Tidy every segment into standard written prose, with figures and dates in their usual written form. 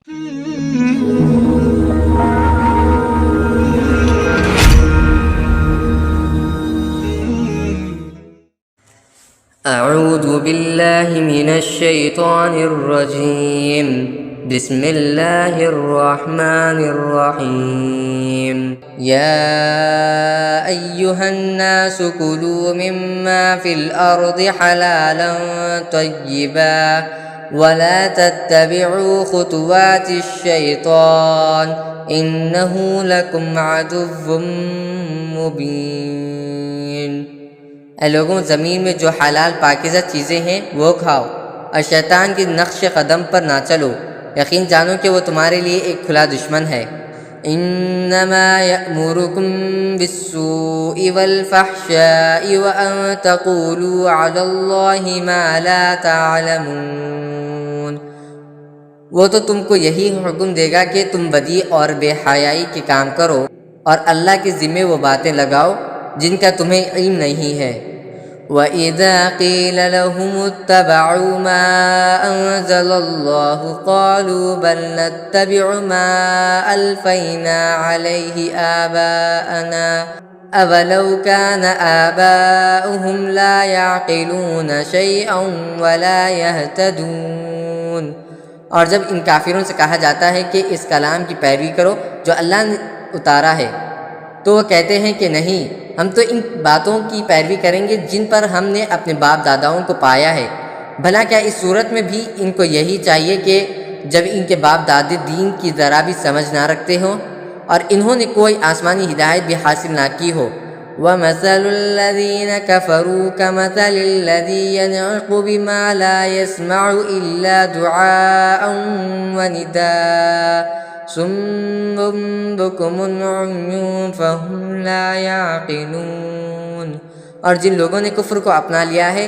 اعوذ باللہ من الشیطان الرجیم بسم اللہ الرحمن الرحیم یا ایہا الناس کلوا مما فی الارض حلالا طیبا ولا تتبعوا خطوات الشیطان انہ لکم عدو مبین۔ اے لوگوں، زمین میں جو حلال پاکیزہ چیزیں ہیں وہ کھاؤ اور شیطان کی نقش قدم پر نہ چلو، یقین جانو کہ وہ تمہارے لیے ایک کھلا دشمن ہے۔ انما یأمرکم بالسوء والفحشاء وان تقولوا علی اللہ ما لا تعلمون۔ وہ تو تم کو یہی حکم دے گا کہ تم بدی اور بے حیائی کے کام کرو اور اللہ کے ذمے وہ باتیں لگاؤ جن کا تمہیں علم نہیں ہے۔ وَإِذَا قِيلَ لَهُمُ اتَّبَعُوا مَا أَنزَلَ اللَّهُ قَالُوا بَلْ نَتَّبِعُ مَا أَلْفَيْنَا عَلَيْهِ آبَاءَنَا أَوَلَوْ كَانَ آبَاؤُهُمْ لَا يَعْقِلُونَ شَيْئًا وَلَا يَهْتَدُونَ۔ اور جب ان کافروں سے کہا جاتا ہے کہ اس کلام کی پیروی کرو جو اللہ نے اتارا ہے، تو وہ کہتے ہیں کہ نہیں، ہم تو ان باتوں کی پیروی کریں گے جن پر ہم نے اپنے باپ داداؤں کو پایا ہے۔ بھلا کیا اس صورت میں بھی ان کو یہی چاہیے کہ جب ان کے باپ دادے دین کی ذرا بھی سمجھ نہ رکھتے ہوں اور انہوں نے کوئی آسمانی ہدایت بھی حاصل نہ کی ہو؟ وَمَثَلُ الَّذِينَ كَفَرُوا كَمَثَلِ الَّذِي يَنْعِقُ بِمَا لَا يَسْمَعُ إِلَّا دُعَاءً وَنِدَاءً صم بکم عمی فہم لا یعقلون۔ اور جن لوگوں نے کفر کو اپنا لیا ہے،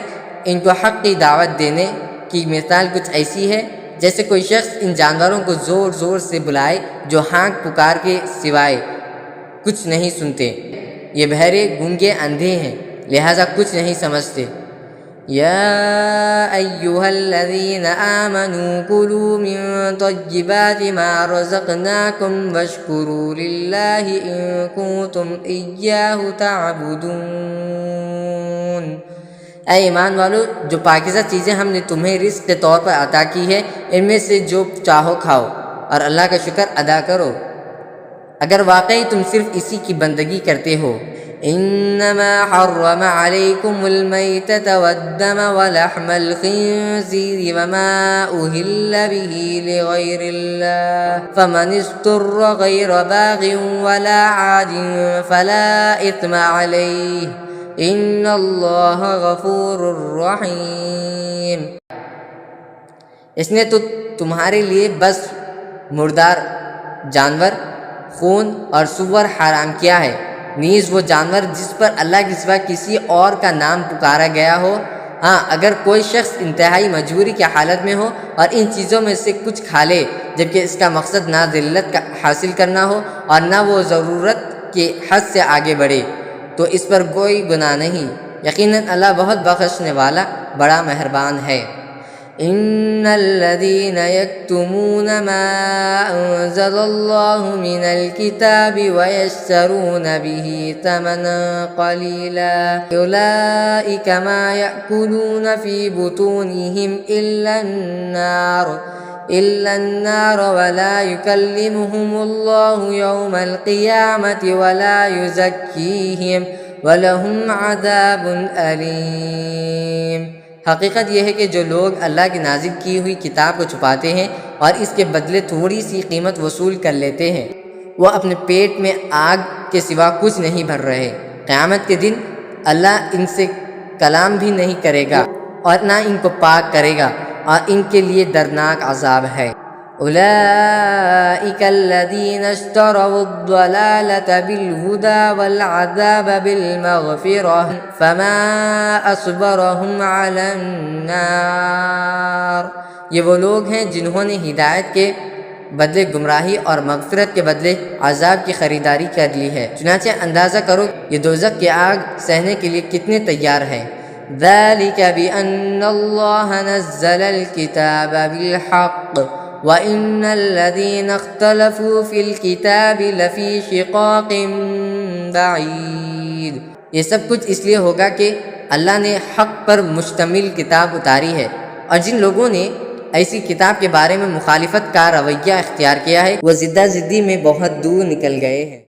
ان کو حق کی دعوت دینے کی مثال کچھ ایسی ہے جیسے کوئی شخص ان جانوروں کو زور زور سے بلائے جو ہانک پکار کے سوائے کچھ نہیں سنتے۔ یہ بہرے، گونگے، اندھے ہیں، لہذا کچھ نہیں سمجھتے۔ یا ایہا الذین آمنوا کلوا من طیبات ما رزقناکم واشکروا للہ ان کنتم ایاہ تعبدون۔ اے ایمان والو، جو پاکیزہ چیزیں ہم نے تمہیں رزق کے طور پر عطا کی ہے، ان میں سے جو چاہو کھاؤ اور اللہ کا شکر ادا کرو اگر واقعی تم صرف اسی کی بندگی کرتے ہو۔ انما حرم علیکم المیتۃ والدم ولحم الخنزیر وما اہل به لغیر اللہ فمن اضطر غیر باغ ولا عاد فلا اثم علیہ ان اللہ غفور رحیم۔ اس نے تو تمہارے لیے بس مردار جانور، خون اور سور حرام کیا ہے، نیز وہ جانور جس پر اللہ کے سوا کسی اور کا نام پکارا گیا ہو۔ ہاں، اگر کوئی شخص انتہائی مجبوری کی حالت میں ہو اور ان چیزوں میں سے کچھ کھا لے جبکہ اس کا مقصد نہ ذلت کا حاصل کرنا ہو اور نہ وہ ضرورت کے حد سے آگے بڑھے، تو اس پر کوئی گناہ نہیں، یقیناً اللہ بہت بخشنے والا بڑا مہربان ہے۔ ان الذين يكتمون ما انزل الله من الكتاب ويشترون به ثمنا قليلا اولئك ما يأكلون في بطونهم الا النار ولا يكلمهم الله يوم القيامة ولا يزكيهم ولهم عذاب أليم۔ حقیقت یہ ہے کہ جو لوگ اللہ کی نازل کی ہوئی کتاب کو چھپاتے ہیں اور اس کے بدلے تھوڑی سی قیمت وصول کر لیتے ہیں، وہ اپنے پیٹ میں آگ کے سوا کچھ نہیں بھر رہے۔ قیامت کے دن اللہ ان سے کلام بھی نہیں کرے گا اور نہ ان کو پاک کرے گا اور ان کے لیے دردناک عذاب ہے۔ اولئک الذین اشتروا الضلالة بالہدى والعذاب بالمغفرة فما اصبرهم علی النار۔ یہ وہ لوگ ہیں جنہوں نے ہدایت کے بدلے گمراہی اور مغفرت کے بدلے عذاب کی خریداری کر لی ہے، چنانچہ اندازہ کرو یہ دوزخ کی آگ سہنے کے لیے کتنے تیار ہیں۔ ذلك بأن اللہ نزل الكتاب بالحق وَإِنَّ الَّذِينَ اخْتَلَفُوا فِي الْكِتَابِ لَفِي شِقَاقٍ بَعِيدٍ۔ یہ سب کچھ اس لیے ہوگا کہ اللہ نے حق پر مشتمل کتاب اتاری ہے، اور جن لوگوں نے ایسی کتاب کے بارے میں مخالفت کا رویہ اختیار کیا ہے وہ زدہ زدی میں بہت دور نکل گئے ہیں۔